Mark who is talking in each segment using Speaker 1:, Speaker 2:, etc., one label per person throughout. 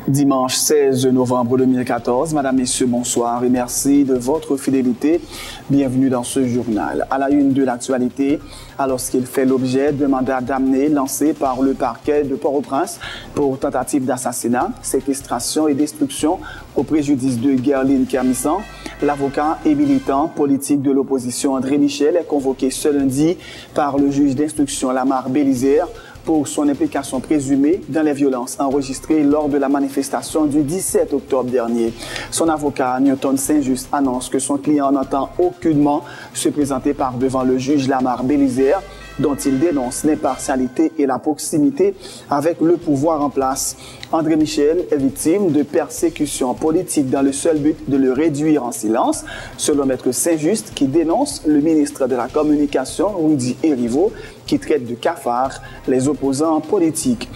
Speaker 1: Dimanche 16 novembre 2014. Madame, Messieurs, bonsoir et merci de votre fidélité. Bienvenue dans ce journal. À la une de l'actualité, alors qu'il fait l'objet d'un mandat d'amener lancé par le parquet de Port-au-Prince pour tentative d'assassinat, séquestration et destruction au préjudice de Guerline Kermissan, l'avocat et militant politique de l'opposition André Michel est convoqué ce lundi par le juge d'instruction Lamar Bélisaire pour son implication présumée dans les violences enregistrées lors de la manifestation du 17 octobre dernier. Son avocat, Newton Saint-Just, annonce que son client n'entend aucunement se présenter par devant le juge Lamar Bélisaire, dont il dénonce l'impartialité et la proximité avec le pouvoir en place. André Michel est victime de persécutions politiques dans le seul but de le réduire en silence, selon Maître Saint-Just, qui dénonce le ministre de la Communication, Rudy Erivo, qui traite de cafard les opposants politiques.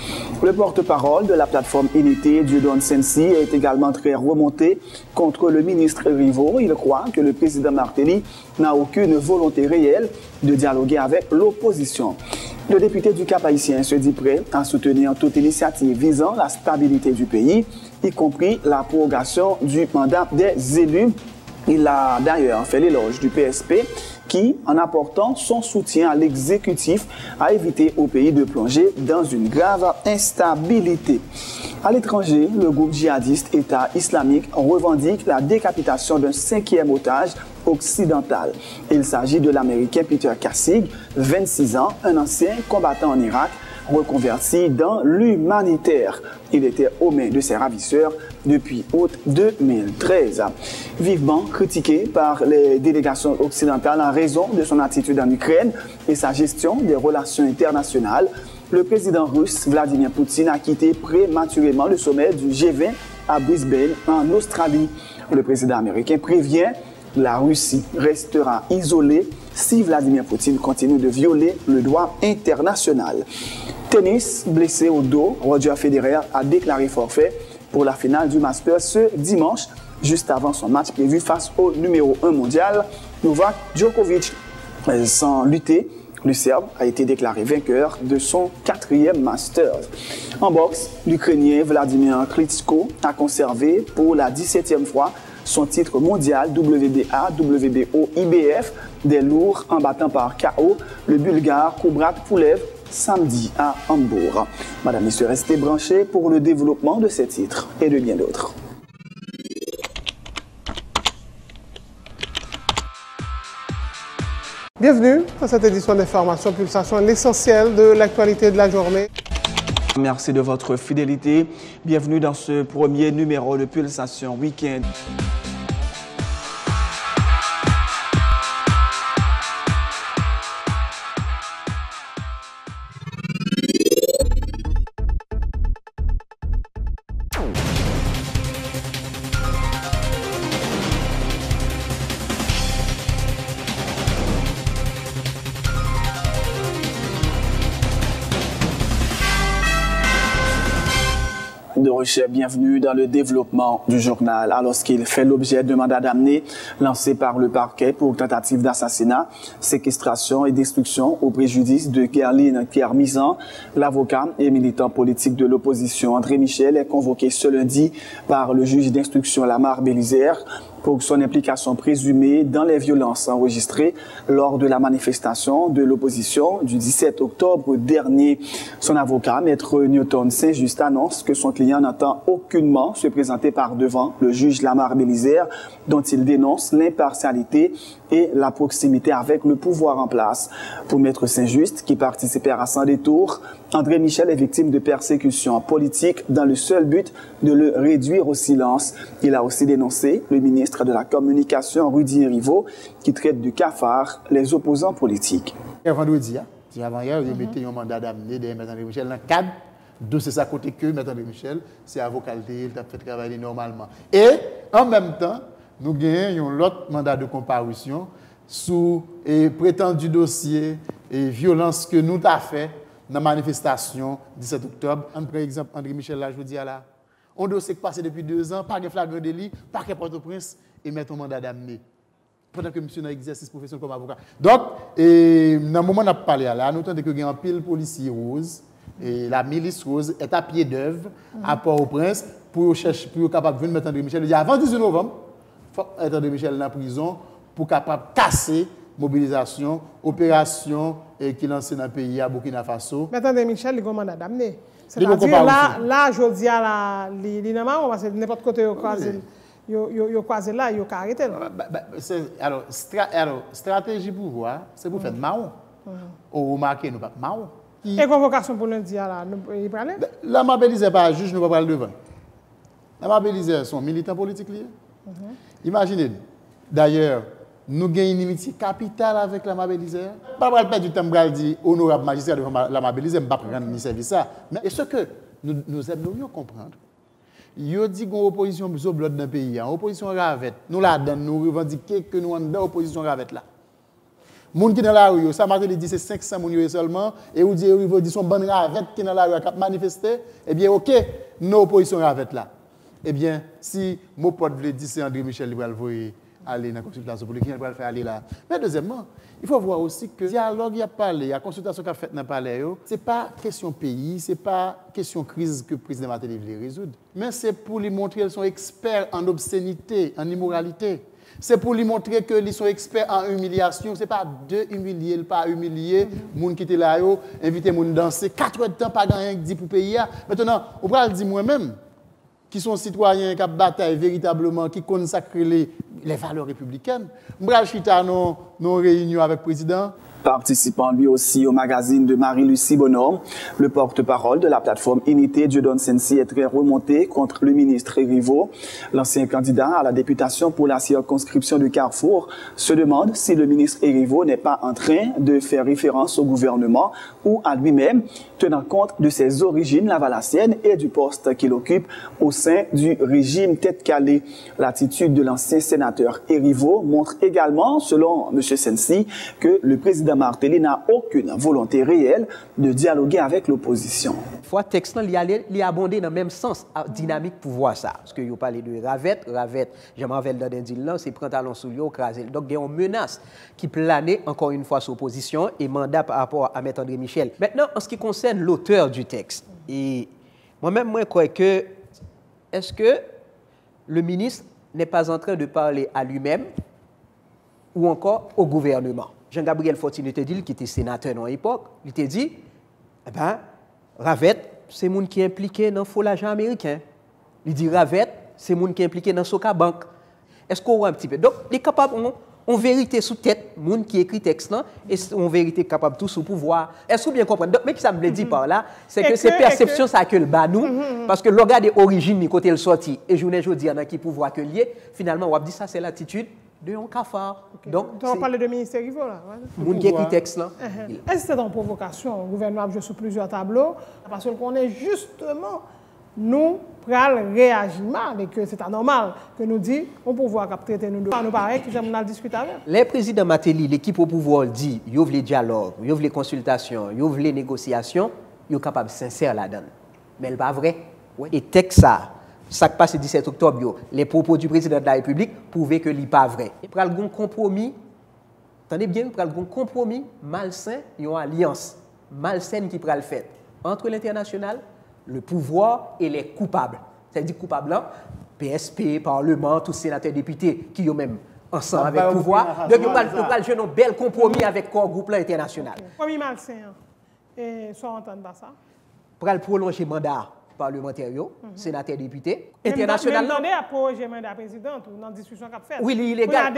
Speaker 1: Le porte-parole de la plateforme Unité, Dieudonne Sensi, est également très remonté contre le ministre Erivo. Il croit que le président Martelly n'a aucune volonté réelle de dialoguer avec l'opposition. Le député du Cap-Haïtien se dit prêt à soutenir toute initiative visant la stabilité du pays, y compris la prorogation du mandat des élus. Il a d'ailleurs fait l'éloge du PSP qui, en apportant son soutien à l'exécutif, a évité au pays de plonger dans une grave instabilité. À l'étranger, le groupe djihadiste État islamique revendique la décapitation d'un 5e otage occidental. Il s'agit de l'Américain Peter Kassig, 26 ans, un ancien combattant en Irak, reconverti dans l'humanitaire. Il était aux mains de ses ravisseurs depuis août 2013. Vivement critiqué par les délégations occidentales en raison de son attitude en Ukraine et sa gestion des relations internationales, le président russe Vladimir Poutine a quitté prématurément le sommet du G20 à Brisbane, en Australie. Le président américain prévient la Russie restera isolée si Vladimir Poutine continue de violer le droit international. Tennis, blessé au dos, Roger Federer a déclaré forfait pour la finale du Masters ce dimanche, juste avant son match prévu face au numéro 1 mondial, Novak Djokovic. Sans lutter, le Serbe a été déclaré vainqueur de son 4e Masters. En boxe, l'Ukrainien Vladimir Klitschko a conservé pour la 17e fois son titre mondial WBA, WBO, IBF des lourds en battant par KO le Bulgare Kubrat Pulev samedi à Hambourg. Madame, Messieurs, restez branchés pour le développement de ces titres et de bien d'autres.
Speaker 2: Bienvenue à cette édition d'Information Pulsation, l'essentiel de l'actualité de la journée.
Speaker 1: Merci de votre fidélité. Bienvenue dans ce premier numéro de Pulsation Week-end. Bienvenue dans le développement du journal. Alors qu'il fait l'objet d'un mandat d'amener lancé par le parquet pour tentative d'assassinat, séquestration et destruction au préjudice de Guerline Kermissan, l'avocat et militant politique de l'opposition André Michel est convoqué ce lundi par le juge d'instruction Lamar Bélisaire pour son implication présumée dans les violences enregistrées lors de la manifestation de l'opposition du 17 octobre dernier. Son avocat, Maître Newton Saint-Just, annonce que son client n'entend aucunement se présenter par devant le juge Lamar Bélisaire, dont il dénonce l'impartialité et la proximité avec le pouvoir en place. Pour Maître Saint-Just, qui participait à son détour, André Michel est victime de persécutions politiques dans le seul but de le réduire au silence. Il a aussi dénoncé le ministre de la Communication, Rudy Erivo, qui traite de cafard les opposants politiques.
Speaker 3: Vendredi, avant-hier, il a mis un mandat d'amener de M. André Michel dans le cadre de ce côté que M. André Michel, c'est avocat, il a fait travailler normalement. Et en même temps, nous gagnons l'autre mandat de comparution sous prétendu dossier et violence que nous avons fait dans la manifestation 17 octobre. Par exemple, André Michel, là, je vous dis, là, on dossier qui passé depuis 2 ans, pas de flagrant délit, pas de Port-au-Prince, et mettre un mandat d'amener. Pendant que monsieur n'a exercice professionnel comme avocat. Donc, dans le moment où on a parlé là, nous entendons que il y a un pile policier rose, et la milice rose est à pied d'œuvre à Port-au-Prince pour chercher, pour capable de venir mettre André Michel. Il dit avant 18 novembre, il faut mettre André Michel dans la prison pour capable casser mobilisation, opération qui lancée dans le pays à Burkina Faso.
Speaker 2: Mais André Michel, il a un mandat d'amener. C'est-à-dire là, je dis à l'INAMA, parce que n'importe côté, il y a croisé là, il y a arrêté.
Speaker 3: Alors, stratégie pour voir, c'est pour faire marron. Ou remarquer, nous pas marron.
Speaker 2: Et convocation pour lundi, là, il parle?
Speaker 3: La Mabélisée pas juge, nous ne pas le devant. La Mabélisée sont militants politiques liés. Imaginez, d'ailleurs, nous avons une inimitié capitale avec la Mabélisée. Pas pour perdre du temps pour dire honorable magistrat devant la Mabélisée, je ne vais pas prendre ni service ça. Mais ce que nous aimerions comprendre, il y a dit qu'on opposition plus au bloc d'un pays, en opposition ravette. Nous la donnons, nous revendiquons que nous sommes dans l'opposition ravette là. Les gens qui sont dans la rue, ça m'a dit c'est 500 personnes seulement, et vous dites qu'ils sont bonnes ravettes qui sont dans la rue qui manifester, eh bien, ok, nos oppositions ravette là. Eh bien, si mon pote veut dire c'est André Michel qui va aller dans la consultation politique, il va le faire aller là. Mais deuxièmement, il faut voir aussi que le dialogue il y a parlé, la consultation qu'il a faite dans le palais, ce n'est pas question pays, ce n'est pas question crise que le président Matéli veut résoudre. Mais c'est pour lui montrer qu'ils sont experts en obscénité, en immoralité. C'est pour lui montrer qu'ils sont experts en humiliation. Ce n'est pas de humilier, pas humilier, les gens qui étaient là, inviter les gens à danser, 4 heures de temps, pas rien qui dit pour payer. Maintenant, on va le dire moi-même, qui sont citoyens qui bataillent véritablement, qui consacrent les valeurs républicaines. Je vais chita nos réunions avec le président.
Speaker 1: Participant lui aussi au magazine de Marie-Lucie Bonhomme, le porte-parole de la plateforme Unité, Dieudonne Sensi, est très remonté contre le ministre Rivo. L'ancien candidat à la députation pour la circonscription de Carrefour se demande si le ministre Rivo n'est pas en train de faire référence au gouvernement ou à lui-même, tenant compte de ses origines lavalassiennes et du poste qu'il occupe au sein du régime tête calée. L'attitude de l'ancien sénateur Rivo montre également, selon M. Sensi, que le président Martelly n'a aucune volonté réelle de dialoguer avec l'opposition.
Speaker 4: Il faut texte il abondé dans le même sens, dynamique pour voir ça. Parce que vous parlez de ravette, j'aimerais dans le c'est prendre talon sous lui, craser. Donc il y a une menace qui planait encore une fois sur l'opposition et mandat par rapport à M. André Michel. Maintenant, en ce qui concerne l'auteur du texte, et moi-même, moi, je crois que est-ce que le ministre n'est pas en train de parler à lui-même ou encore au gouvernement? Jean-Gabriel Fortuné te dit, qui était sénateur dans l'époque, il te dit, eh ben, Ravette, c'est moun qui est impliqué dans le faux l'argent américain. Il dit Ravette, c'est moun qui est impliqué dans Soka Bank. Est-ce qu'on voit un petit peu? Donc, il est capable, on vérité sous tête, moun qui écrit texte là, et on vérité capable tout sous pouvoir. Est-ce que vous bien comprendre? Donc, mais qui ça me dit par là, c'est que c'est perception ça que le bas nous, parce que le gars des origines, du côté le sorti, et je ne dis pas qui pouvoir que lié, finalement, on va dire ça, c'est l'attitude de un cafard.
Speaker 2: Okay. Donc, on parle de ministère Rivo là.
Speaker 4: Moun qui écrit texte là.
Speaker 2: Est-ce que c'est une provocation? Le gouvernement a joué sur plusieurs tableaux, parce qu'on est justement, nous, pral réagir mal, et que c'est anormal que nous dit, on pouvoir traiter nous deux. Nous paraît que j'aime discuter avec.
Speaker 4: Les présidents Matéli, l'équipe au pouvoir dit, ils veulent les dialogues, ils veulent les consultations, ils veulent les négociations, ils sont capables de sincère là-dedans. Mais ce n'est pas vrai. Ouais. Et texte ça qui passe le 17 octobre, les propos du président de la République prouvaient que ce n'est pas vrai. Il y a un compromis, attendez bien, il y a un compromis malsain, une alliance malsaine qui prend le fait entre l'international, le pouvoir et les coupables. C'est-à-dire coupables là, PSP, Parlement, tous sénateurs députés qui ont même ensemble avec le pouvoir. Donc, il va jouer un bel compromis avec le groupe international.
Speaker 2: Compromis malsain, et soit entendre ça.
Speaker 4: Pour le prolonger le mandat parlementaire, sénateur député, international.
Speaker 2: Même à prolonger le mandat président dans la discussion qu'a fait.
Speaker 4: Oui, illégal.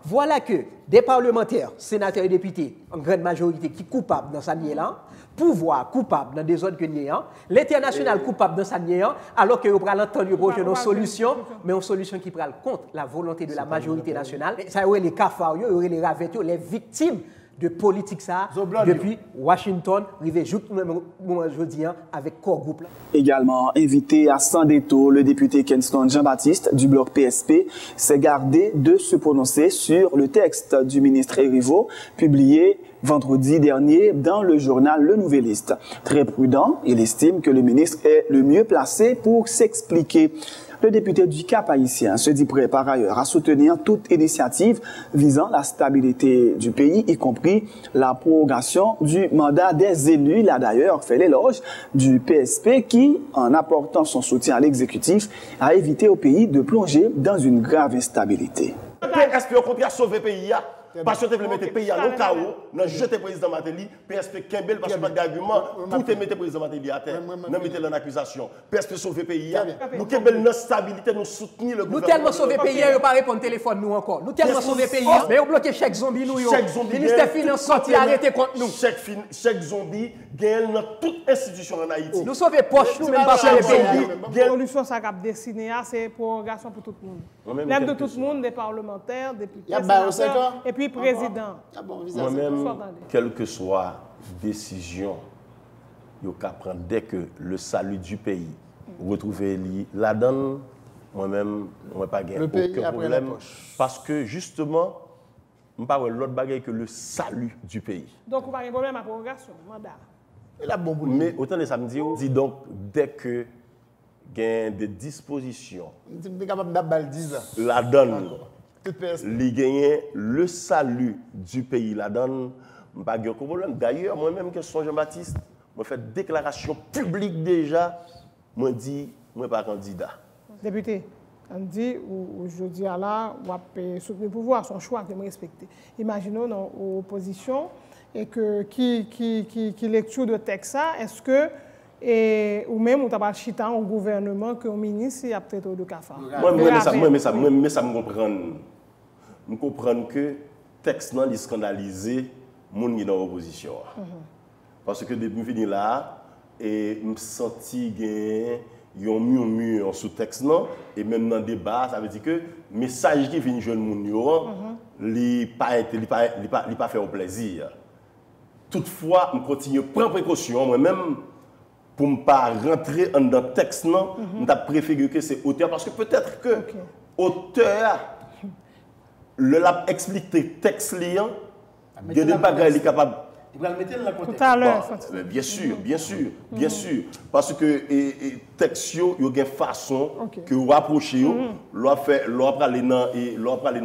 Speaker 4: Voilà que des parlementaires, sénateurs et députés, en grande majorité, qui sont coupables dans sa niée-là, pouvoir coupable dans des zones que nous avons, l'international coupable dans sa niée, alors que vous prenez l'entendre pour une solution, mais une solution qui prend contre la volonté de la majorité nationale. Ça aurait les cafards, il y aurait les ravettes, les victimes de politique ça depuis Washington, arrivé jeudi avec corps groupe.
Speaker 1: Également invité à sans détour, le député Kenston Jean-Baptiste du bloc PSP s'est gardé de se prononcer sur le texte du ministre Rivo publié vendredi dernier dans le journal Le Nouvelliste. Très prudent, il estime que le ministre est le mieux placé pour s'expliquer. Le député du Cap haïtien se dit prêt par ailleurs à soutenir toute initiative visant la stabilité du pays, y compris la prorogation du mandat des élus. Il a d'ailleurs fait l'éloge du PSP qui, en apportant son soutien à l'exécutif, a évité au pays de plonger dans une grave instabilité.
Speaker 5: PSP au contraire sauver le pays. Parce que tu veux mettre le pays à l'eau, nous jeter le président Matéli, PSP Kembel, parce que pas d'argument pour te mettre le président Matéli à terre. Nous mettons en accusation. PSP sauver le pays. Nous Kembel notre stabilité, nous soutenir le gouvernement.
Speaker 4: Nous tellement sauver le pays, il n'y a pas répondre téléphone nous encore. Nous tellement sauver le pays, mais on bloqué chaque zombie nous. Le ministère des Finances sorti arrêté contre nous.
Speaker 5: Chaque zombie gagne dans toute institution en Haïti.
Speaker 4: Nous sauver poche, nous même pas sauver le pays.
Speaker 2: La solution, ça a dessiné, c'est prorogation pour tout le monde. Même de tout le monde, des parlementaires, des députés, sénateurs, et puis président.
Speaker 5: Moi-même, quelle que soit la décision, il faut prendre dès que le salut du pays retrouver la donne, moi-même, je n'ai pas gagné aucun problème. Parce que justement, je ne parle pas de l'autre bagaille que le salut du pays.
Speaker 2: Donc, vous n'avez pas de problème à la prorogation, mandat.
Speaker 5: Mais autant de samedi, on dit donc, dès que il y a des dispositions, la donne. Li gagne le salut du pays la donne, pas de problème. D'ailleurs, moi-même, que son Jean-Baptiste, je fais déclaration publique déjà, moi dis, moi pas candidat.
Speaker 2: Député, on dit aujourd'hui là, on va soutenir le pouvoir, son choix que je respecte. Imaginons dans l'opposition et que qui lecture de texte ça, est-ce que ou même on t'a pas chita au gouvernement que au ministre a peut-être de cafard.
Speaker 5: Moi ça me comprend. Je comprends que le texte est scandalisé les gens qui sont dans l'opposition. Parce que depuis que je suis là, je me sens qu'il y a un murmure sous texte. Et même dans le débat, ça veut dire que le message qui vient de jeune gens, il n'a pas fait plaisir. Toutefois, je continue à prendre précaution moi-même pour ne pas rentrer dans le texte. Je préfère que c'est auteur. Parce que peut-être que auteur. Le lab explique les textes liants, il y a des bagages capables.
Speaker 2: Il va le mettre dans le côté. Tout à l'heure.
Speaker 5: Bien sûr. Parce que les textes, il y a une façon que vous rapprochez, l'on parle dans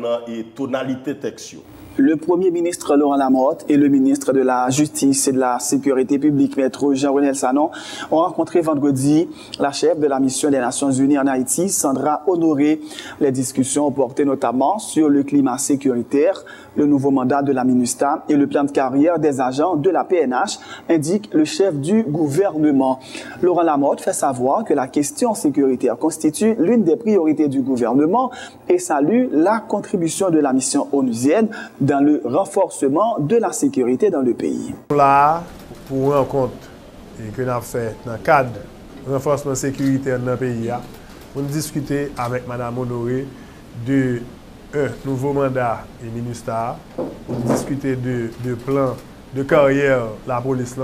Speaker 5: la tonalité texte.
Speaker 1: Le Premier ministre Laurent Lamotte et le ministre de la Justice et de la Sécurité publique, Maître Jean-Renel Sanon, ont rencontré vendredi la chef de la mission des Nations Unies en Haïti, Sandra Honoré. Les discussions ont porté notamment sur le climat sécuritaire, le nouveau mandat de la MINUSTA et le plan de carrière des agents de la PNH, indique le chef du gouvernement. Laurent Lamotte fait savoir que la question sécuritaire constitue l'une des priorités du gouvernement et salue la contribution de la mission onusienne dans le renforcement de la sécurité dans le pays.
Speaker 6: Là, pour rendre compte que nous avons fait dans le cadre du renforcement sécuritaire dans le pays, on discuter avec Mme Honoré de un nouveau mandat et MINUSTA, pour discuter de plan de carrière de la police,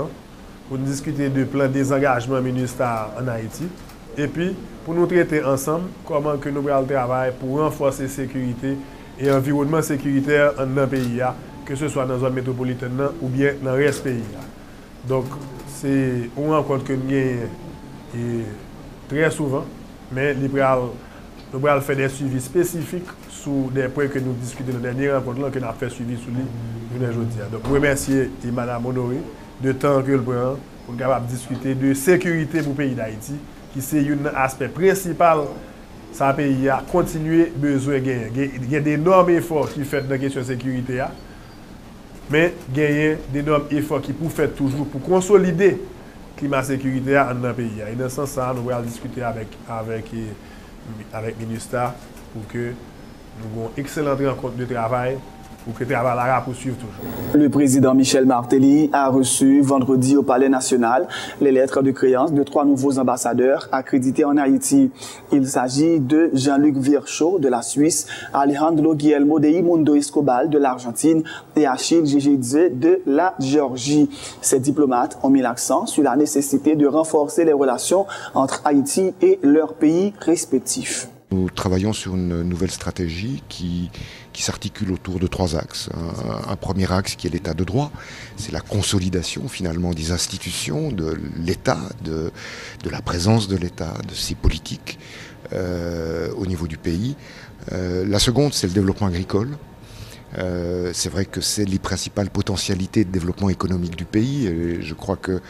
Speaker 6: pour discuter de plan de désengagement MINUSTA en Haïti, et puis pour nous traiter ensemble comment que nous allons travailler pour renforcer la sécurité et l'environnement sécuritaire dans le pays, que ce soit dans la zone métropolitaine ou bien dans le reste du pays. Donc, c'est une rencontre que nous avons très souvent, mais nous allons faire des suivis spécifiques sur des points que nous discutons dans la dernière rencontre, que nous avons fait suivi sur les aujourd'hui. Donc, je remercie Mme Honoré de temps que le prend pour capable discuter de sécurité pour le pays d'Haïti, qui est un aspect principal. Ça pays a continué besoin de gagner. Il y a d'énormes efforts qui sont faits dans la question de sécurité. Mais il y a d'énormes efforts qui peuvent faire toujours pour consolider le climat sécuritaire dans le pays. Et dans ce sens, nous allons discuter avec MINUSTA pour que nous ayons une excellente rencontre de travail pour que le travail poursuive toujours.
Speaker 1: Le président Michel Martelly a reçu vendredi au Palais national les lettres de créance de 3 nouveaux ambassadeurs accrédités en Haïti. Il s'agit de Jean-Luc Virchow de la Suisse, Alejandro Guillermo de Imundo Escobal de l'Argentine et Achille Gigidze de la Géorgie. Ces diplomates ont mis l'accent sur la nécessité de renforcer les relations entre Haïti et leurs pays respectifs.
Speaker 7: Nous travaillons sur une nouvelle stratégie qui s'articule autour de 3 axes. Un premier axe qui est l'état de droit, c'est la consolidation finalement des institutions, de l'État, de la présence de l'État, de ses politiques, au niveau du pays. La seconde, c'est le développement agricole. C'est vrai que c'est les principales potentialités de développement économique du pays. Et je crois que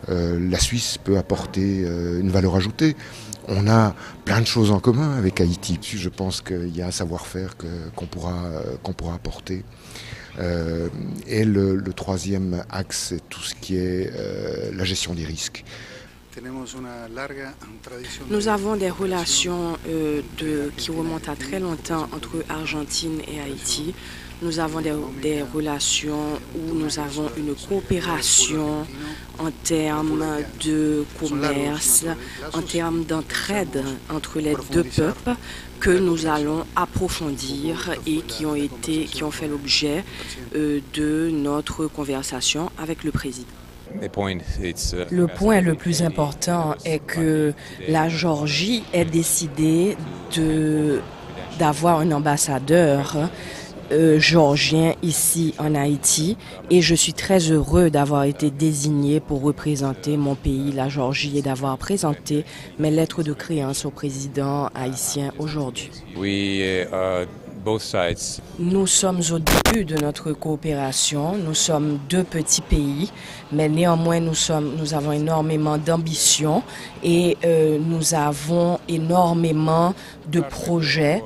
Speaker 7: la Suisse peut apporter une valeur ajoutée. On a plein de choses en commun avec Haïti. Je pense qu'il y a un savoir-faire qu'on pourra apporter. Et le troisième axe, c'est tout ce qui est la gestion des risques.
Speaker 8: Nous avons des relations qui remontent à très longtemps entre Argentine et Haïti. Nous avons des relations où nous avons une coopération en termes de commerce, en termes d'entraide entre les deux peuples que nous allons approfondir et qui ont fait l'objet de notre conversation avec le président. Le point le plus important est que la Géorgie ait décidé d'avoir un ambassadeur géorgien ici en Haïti et je suis très heureux d'avoir été désigné pour représenter mon pays, la Géorgie, et d'avoir présenté mes lettres de créance au président haïtien aujourd'hui. Nous sommes au début de notre coopération. Nous sommes deux petits pays, mais néanmoins nous avons énormément d'ambition et nous avons énormément de projets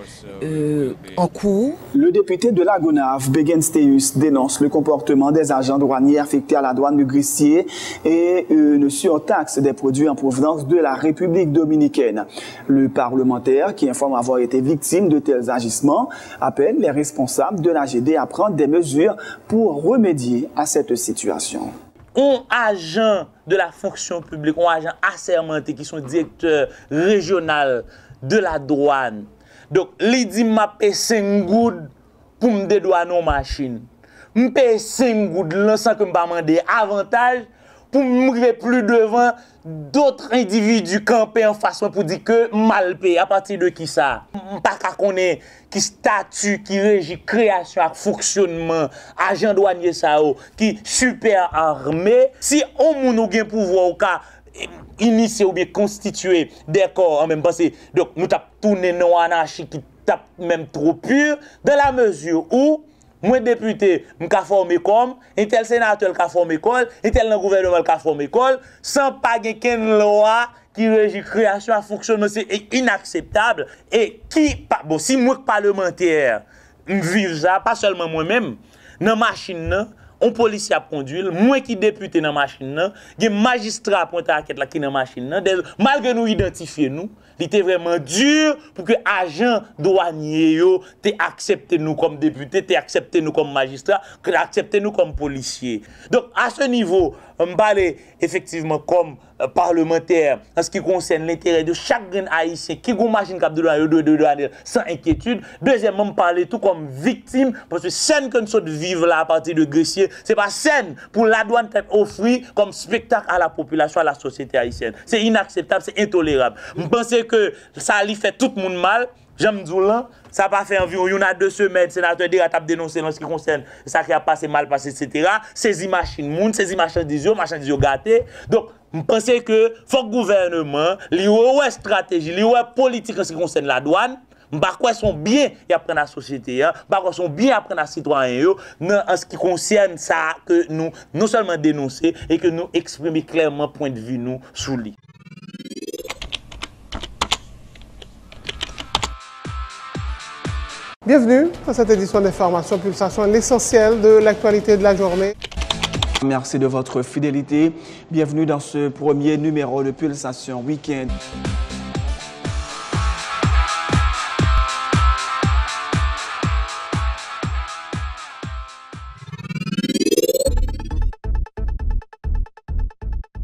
Speaker 8: en cours.
Speaker 1: Le député de la Gonave, Begin Steus, dénonce le comportement des agents douaniers affectés à la douane de Grissier et une surtaxe des produits en provenance de la République dominicaine. Le parlementaire, qui informe avoir été victime de tels agissements, appelle les responsables de l'AGD à prendre des mesures pour remédier à cette situation.
Speaker 9: Un agent de la fonction publique, un agent assermenté qui sont directeurs régionaux de la douane. Donc, il dit m'a payé 5 gouttes pour me dédouaner une machine. Je paye 5 gouttes sans que je me demande avantage pour me plus devant d'autres individus campés en face pour dire que mal payé. À partir de qui ça? Pas qu'à connaître qui statut, qui régit création et fonctionnement, agent douanier ça, qui super armé. Si on a un pouvoir au cas initier ou bien constituer des corps en même temps, donc nous avons tourné dans l'anarchie qui tape même trop pur, dans la mesure où moi député, je suis formé comme, un tel sénateur qui a formé comme, un tel gouvernement qui a formé comme, sans pas une loi qui régit création et fonctionnement, c'est inacceptable. Et qui, bon, si moi parlementaire, je vis ça, pas seulement moi-même, dans la machine, un policier a conduit, moi qui député dans la machine, il y a un magistrat à pointer à qui est dans la machine, malgré nous identifier nous, il était vraiment dur pour que agents douaniers t'aient accepté nous comme députés, t'aient accepté nous comme magistrats, t'aient accepté nous comme policiers. Donc à ce niveau, on parle effectivement comme parlementaire en ce qui concerne l'intérêt de chaque grain haïtien qui a une machine cap de douane sans inquiétude. Deuxièmement, on parle tout comme victime parce que scène que nous sommes vivre là à partir de Grissier, c'est pas scène pour la douane offrir comme spectacle à la population, à la société haïtienne. C'est inacceptable, c'est intolérable. Je pense que ça lui fait tout le monde mal. J'aime dire là, ça n'a pas fait environ 2 semaines, le sénateur Dira a dénoncé dans ce qui concerne ça qui a passé, mal passé, etc. Saisi machine, saisi marchandises gâtées. Donc, je pense que faut que le gouvernement, il y a une stratégie, il y a une politique en ce qui concerne la douane. Ils sont bien apprendre à la société, ils sont bien apprendre à les citoyens en ce qui concerne ça que nous non seulement dénoncer et que nous exprimer clairement point de vue nous sous lui.
Speaker 2: Bienvenue dans cette édition d'Information Pulsation, l'essentiel de l'actualité de la journée.
Speaker 1: Merci de votre fidélité. Bienvenue dans ce premier numéro de Pulsation Week-end.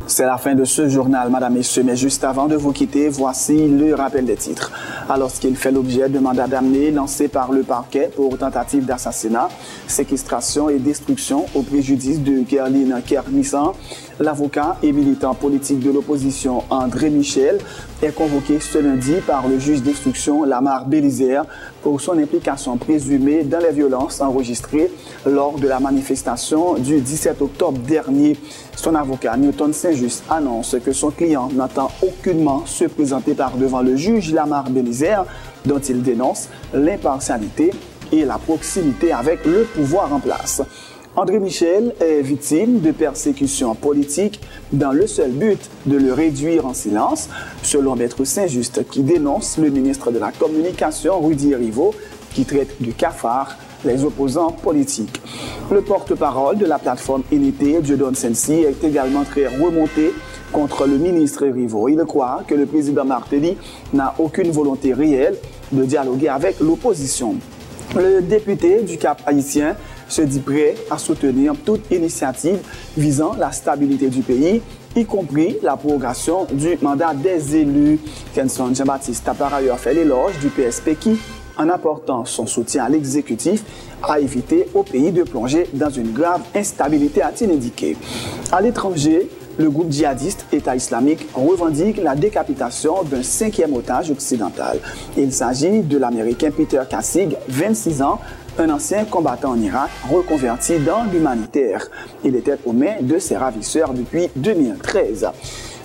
Speaker 1: C'est la fin de ce journal, Madame, Messieurs, mais juste avant de vous quitter, voici le rappel des titres. Alors qu'il fait l'objet de mandat d'amener lancé par le parquet pour tentative d'assassinat, séquestration et destruction au préjudice de Kerline Kernissan, l'avocat et militant politique de l'opposition André Michel est convoqué ce lundi par le juge d'instruction Lamar Bélisaire pour son implication présumée dans les violences enregistrées lors de la manifestation du 17 octobre dernier. Son avocat Newton Saint-Just Russe annonce que son client n'entend aucunement se présenter par devant le juge Lamar Bélizaire, dont il dénonce l'impartialité et la proximité avec le pouvoir en place. André Michel est victime de persécutions politiques dans le seul but de le réduire en silence, selon Maître Saint-Just qui dénonce le ministre de la Communication, Rudy Rivaux, qui traite de cafard les opposants politiques. Le porte-parole de la plateforme Unité, Dieudonne Sensi, est également très remonté contre le ministre Rivaux. Il croit que le président Martelly n'a aucune volonté réelle de dialoguer avec l'opposition. Le député du Cap haïtien se dit prêt à soutenir toute initiative visant la stabilité du pays, y compris la prorogation du mandat des élus. Kenson Jean-Baptiste a par ailleurs fait l'éloge du PSP qui, en apportant son soutien à l'exécutif, a évité au pays de plonger dans une grave instabilité, a-t-il indiqué. À l'étranger, le groupe djihadiste État islamique revendique la décapitation d'un 5e otage occidental. Il s'agit de l'Américain Peter Kassig, 26 ans, un ancien combattant en Irak reconverti dans l'humanitaire. Il était aux mains de ses ravisseurs depuis 2013.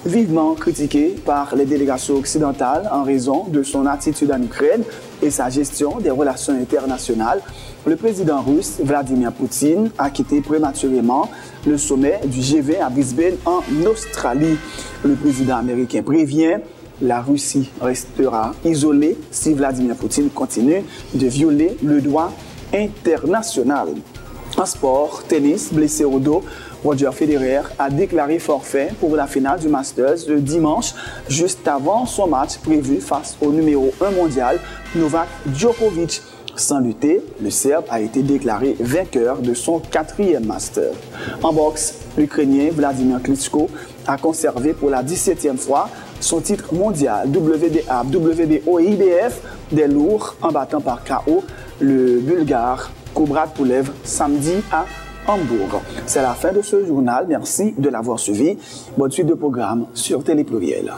Speaker 1: Vivement critiqué par les délégations occidentales en raison de son attitude en Ukraine et sa gestion des relations internationales, le président russe Vladimir Poutine a quitté prématurément le sommet du G20 à Brisbane en Australie. Le président américain prévient: la Russie restera isolée si Vladimir Poutine continue de violer le droit international. En sport, tennis, blessé au dos, Roger Federer a déclaré forfait pour la finale du Masters le dimanche, juste avant son match prévu face au numéro 1 mondial, Novak Djokovic. Sans lutter, le Serbe a été déclaré vainqueur de son 4e Master. En boxe, l'Ukrainien Vladimir Klitschko a conservé pour la 17e fois son titre mondial WBA, WBO et IBF des lourds en battant par KO le Bulgare Kubrat-Pulev samedi à Hambourg. C'est la fin de ce journal. Merci de l'avoir suivi. Bonne suite de programme sur Télé Pluriel.